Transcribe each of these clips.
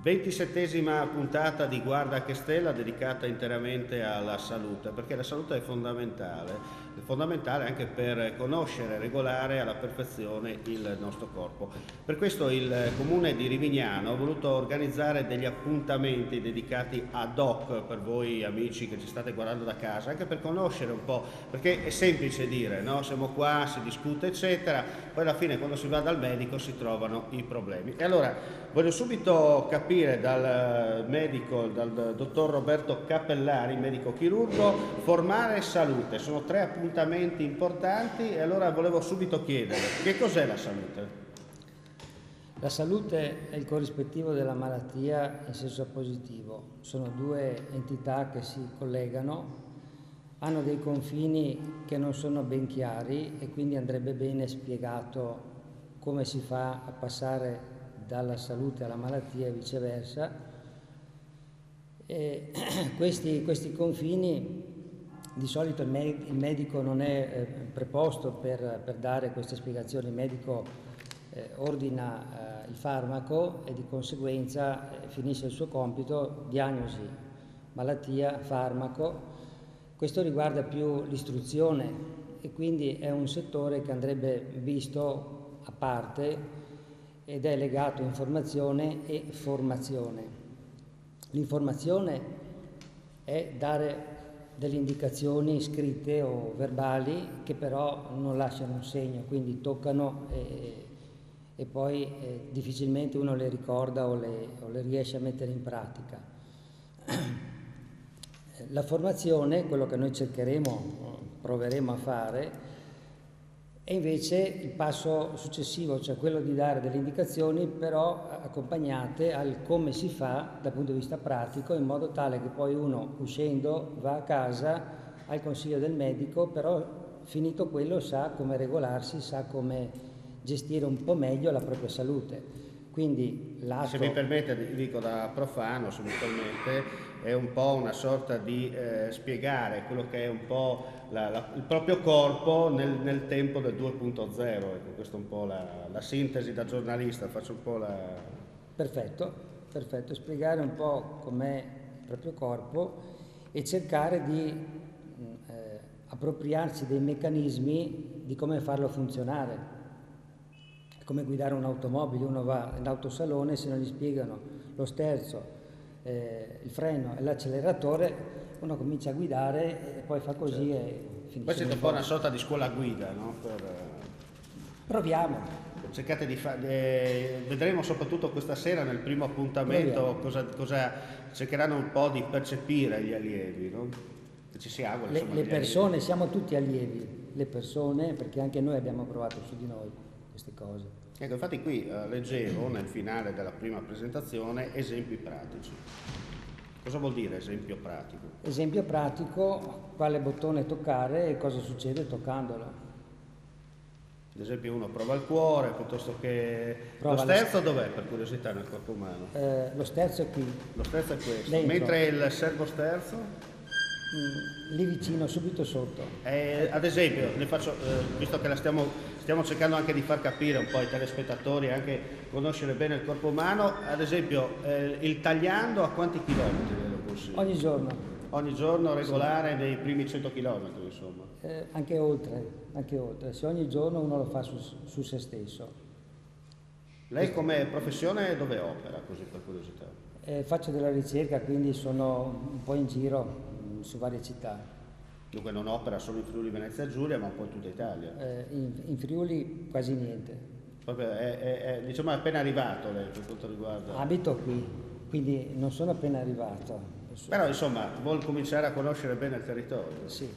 27ª puntata di Guarda che Stella dedicata interamente alla salute, perché la salute è fondamentale anche per conoscere e regolare alla perfezione il nostro corpo. Per questo il Comune di Rivignano ha voluto organizzare degli appuntamenti dedicati ad hoc per voi amici che ci state guardando da casa, anche per conoscere un po', perché è semplice dire, no? Siamo qua, si discute eccetera, poi alla fine quando si va dal medico si trovano i problemi. E allora voglio subito capire dal medico, dal dottor Roberto Cappellari, medico chirurgo, formare salute. Sono 3 appuntamenti importanti e allora volevo subito chiedere che cos'è la salute? La salute è il corrispettivo della malattia in senso positivo. Sono 2 entità che si collegano, hanno dei confini che non sono ben chiari e quindi andrebbe bene spiegato come si fa a passare dalla salute alla malattia e viceversa. E questi confini di solito il medico non è preposto per dare queste spiegazioni. Il medico ordina il farmaco e di conseguenza finisce il suo compito: diagnosi, malattia, farmaco. Questo riguarda più l'istruzione e quindi è un settore che andrebbe visto a parte ed è legato a informazione e formazione. L'informazione è dare delle indicazioni scritte o verbali che però non lasciano un segno, quindi toccano e poi difficilmente uno le ricorda o le riesce a mettere in pratica. La formazione, quello che noi proveremo a fare, e invece il passo successivo, cioè quello di dare delle indicazioni però accompagnate al come si fa dal punto di vista pratico, in modo tale che poi uno uscendo va a casa al consiglio del medico, però finito quello sa come regolarsi, sa come gestire un po' meglio la propria salute. Quindi se mi permette, dico da profano, se mi permette, è un po' una sorta di spiegare quello che è un po' il proprio corpo nel tempo del 2.0, ecco, questa è un po' la sintesi da giornalista, faccio un po' la... Perfetto, spiegare un po' com'è il proprio corpo e cercare di appropriarsi dei meccanismi di come farlo funzionare. Come guidare un'automobile, uno va in autosalone, se non gli spiegano lo sterzo, il freno e l'acceleratore, uno comincia a guidare e poi fa così, certo. E finisce. Poi siete un po' una sorta di scuola guida, no? Proviamo. Cercate di fare, vedremo soprattutto questa sera nel primo appuntamento cosa cercheranno un po' di percepire gli allievi, no? Che ci si augura. Le persone, allievi. Siamo tutti allievi, le persone, perché anche noi abbiamo provato su di noi queste cose. Ecco, infatti qui leggevo nel finale della prima presentazione esempi pratici. Cosa vuol dire esempio pratico? Esempio pratico, quale bottone toccare e cosa succede toccandolo. Ad esempio uno prova il cuore piuttosto che... Lo sterzo dov'è per curiosità nel corpo umano? Lo sterzo è qui. Lo sterzo è questo, dentro. Mentre il servosterzo? Lì vicino, subito sotto. Ad esempio, ne faccio, visto che stiamo cercando anche di far capire un po' ai telespettatori, anche conoscere bene il corpo umano, ad esempio il tagliando a quanti chilometri lo consiglio? Ogni giorno. Ogni giorno regolare, sì. Nei primi 100 chilometri insomma? Anche oltre, se ogni giorno uno lo fa su se stesso. Lei come professione dove opera, così per curiosità? Faccio della ricerca, quindi sono un po' in giro su varie città. Dunque non opera solo in Friuli Venezia Giulia, ma un po' in tutta Italia? In Friuli quasi niente. Proprio diciamo è appena arrivato lei per quanto riguarda... Abito qui, quindi non sono appena arrivato. Però insomma vuol cominciare a conoscere bene il territorio. Sì,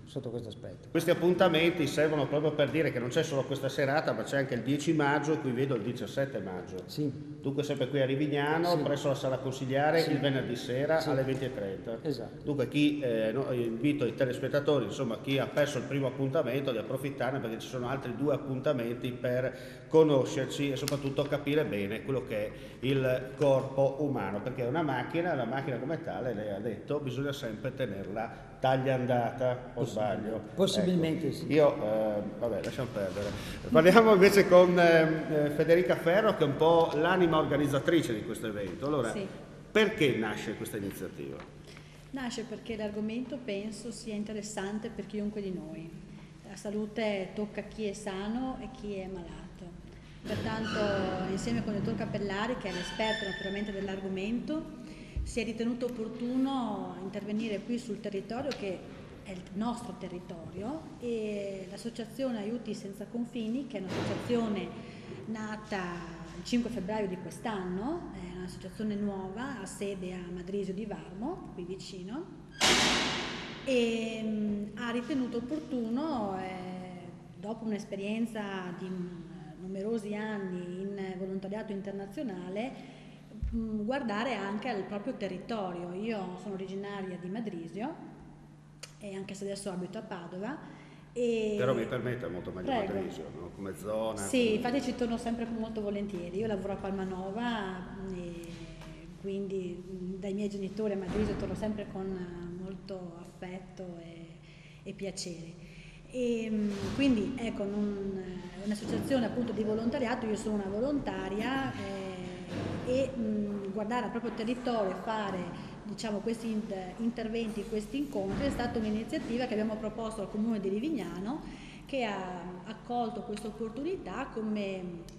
sotto questo aspetto. Questi appuntamenti servono proprio per dire che non c'è solo questa serata, ma c'è anche il 10 maggio e qui vedo il 17 maggio. Sì. Dunque sempre qui a Rivignano, sì. Presso la sala consigliare, sì. Il venerdì sera, sì. Alle 20:30. Esatto. Dunque invito i telespettatori, insomma chi ha perso il primo appuntamento, di approfittarne perché ci sono altri 2 appuntamenti per conoscerci e soprattutto capire bene quello che è il corpo umano, perché è una macchina, la macchina come tale, lei ha detto, bisogna sempre tenerla tagliandata. Guarda, o sbaglio? Possibilmente ecco. sì. Io, vabbè, lasciamo perdere. Parliamo invece con Federica Ferro, che è un po' l'anima organizzatrice di questo evento. Allora, Sì. perché nasce questa iniziativa? Nasce perché l'argomento penso sia interessante per chiunque di noi. La salute tocca chi è sano e chi è malato. Pertanto, insieme con il dottor Cappellari, che è l'esperto naturalmente dell'argomento, si è ritenuto opportuno intervenire qui sul territorio, che è il nostro territorio, e l'associazione Aiuti Senza Confini, che è un'associazione nata il 5 febbraio di quest'anno, è un'associazione nuova, ha sede a Madrisio di Varmo, qui vicino, e ha ritenuto opportuno, dopo un'esperienza di numerosi anni in volontariato internazionale, guardare anche al proprio territorio. Io sono originaria di Madrisio, e anche se adesso abito a Padova. Però mi permetta, molto meglio Madrisio, no? Come zona. Sì, come... infatti ci torno sempre molto volentieri. Io lavoro a Palmanova, e quindi dai miei genitori a Madrisio torno sempre con molto affetto e piacere. E quindi ecco, un'associazione appunto di volontariato, io sono una volontaria, e guardare al proprio territorio e fare, diciamo, questi interventi, questi incontri è stata un'iniziativa che abbiamo proposto al Comune di Livignano, che ha accolto questa opportunità come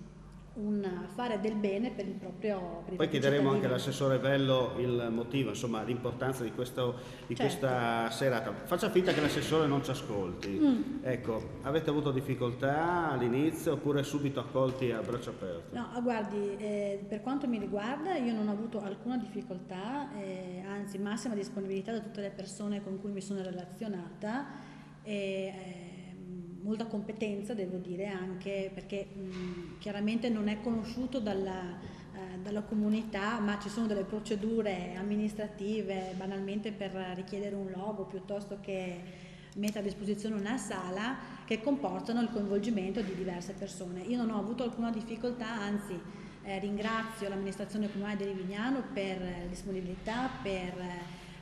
un fare del bene per il proprio Poi chiederemo anche all'assessore Bello il motivo, insomma, l'importanza di questa serata. Faccia finta che l'assessore non ci ascolti. Ecco, avete avuto difficoltà all'inizio oppure subito accolti a braccia aperte? No, guardi, per quanto mi riguarda io non ho avuto alcuna difficoltà, anzi massima disponibilità da tutte le persone con cui mi sono relazionata, molta competenza devo dire, anche perché chiaramente non è conosciuto dalla comunità, ma ci sono delle procedure amministrative banalmente per richiedere un logo piuttosto che mettere a disposizione una sala, che comportano il coinvolgimento di diverse persone. Io non ho avuto alcuna difficoltà, anzi ringrazio l'amministrazione comunale di Livignano per la disponibilità, per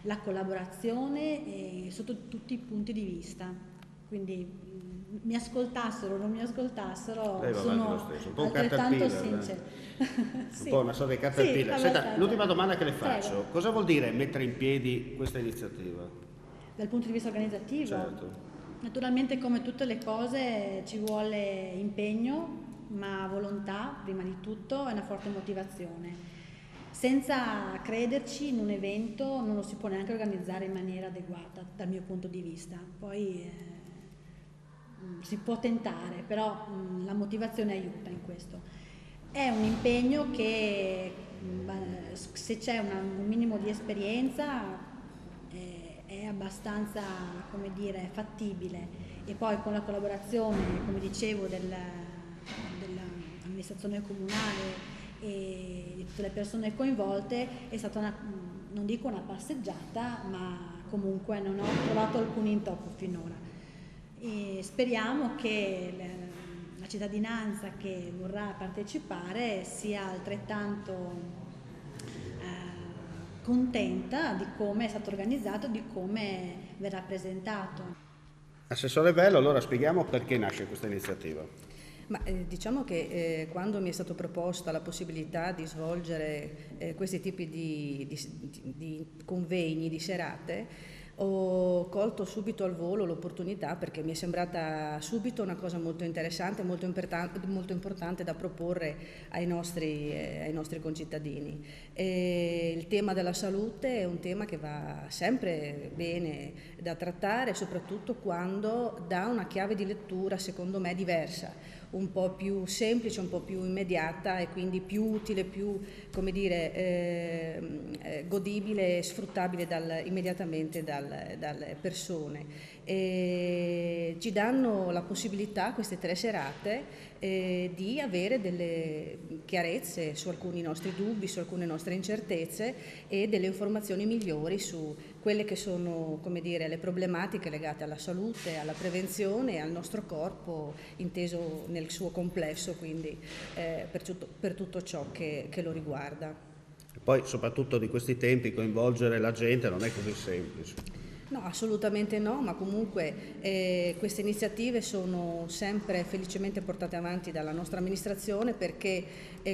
la collaborazione sotto tutti i punti di vista. Quindi mi ascoltassero o non mi ascoltassero, sono un po' un altrettanto sincera. Sì. Un po' una sorta di caterpillar. Sì, senta, l'ultima domanda che le faccio: prego. cosa vuol dire mettere in piedi questa iniziativa? Dal punto di vista organizzativo? Certo. Naturalmente, come tutte le cose, ci vuole impegno, ma volontà prima di tutto e una forte motivazione. Senza crederci in un evento non lo si può neanche organizzare in maniera adeguata dal mio punto di vista. Poi si può tentare, però la motivazione aiuta in questo. È un impegno che se c'è un minimo di esperienza è abbastanza, come dire, fattibile, e poi con la collaborazione, come dicevo, dell'amministrazione comunale e di tutte le persone coinvolte è stata non dico una passeggiata, ma comunque non ho trovato alcun intoppo finora. E speriamo che la cittadinanza che vorrà partecipare sia altrettanto contenta di come è stato organizzato, di come verrà presentato. Assessore Bello, allora spieghiamo perché nasce questa iniziativa. Ma diciamo che quando mi è stata proposta la possibilità di svolgere questi tipi di convegni, di serate, ho colto subito al volo l'opportunità, perché mi è sembrata subito una cosa molto interessante, molto importante da proporre ai nostri concittadini. E il tema della salute è un tema che va sempre bene da trattare, soprattutto quando dà una chiave di lettura, secondo me, diversa, un po' più semplice, un po' più immediata e quindi più utile, più, come dire, godibile e sfruttabile immediatamente dalle persone. E ci danno la possibilità, queste 3 serate, di avere delle chiarezze su alcuni nostri dubbi, su alcune nostre incertezze e delle informazioni migliori su quelle che sono, come dire, le problematiche legate alla salute, alla prevenzione e al nostro corpo inteso nel suo complesso, quindi per tutto ciò che lo riguarda. Poi soprattutto di questi tempi coinvolgere la gente non è così semplice. No, assolutamente no, ma comunque queste iniziative sono sempre felicemente portate avanti dalla nostra amministrazione, perché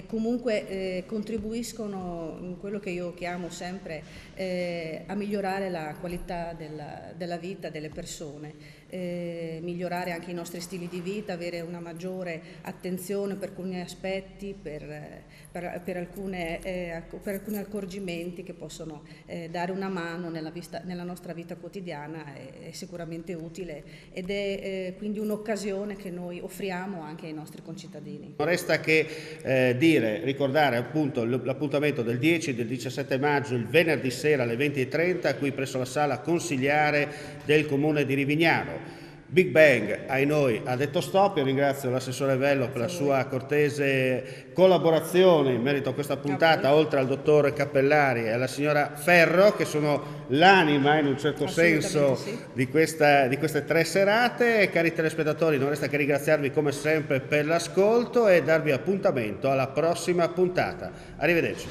comunque contribuiscono in quello che io chiamo sempre a migliorare la qualità della vita delle persone. Migliorare anche i nostri stili di vita, avere una maggiore attenzione per alcuni aspetti, per alcuni accorgimenti che possono dare una mano nella nostra vita quotidiana, è sicuramente utile, ed è quindi un'occasione che noi offriamo anche ai nostri concittadini. Non resta che ricordare appunto l'appuntamento del 10 e del 17 maggio, il venerdì sera alle 20:30, qui presso la sala consiliare del Comune di Rivignano. Big Bang ai noi ha detto stop. Io ringrazio l'assessore Vello per la sua cortese collaborazione in merito a questa puntata, oltre al dottor Cappellari e alla signora Ferro, che sono l'anima in un certo senso sì, di queste 3 serate. Cari telespettatori, non resta che ringraziarvi come sempre per l'ascolto e darvi appuntamento alla prossima puntata. Arrivederci.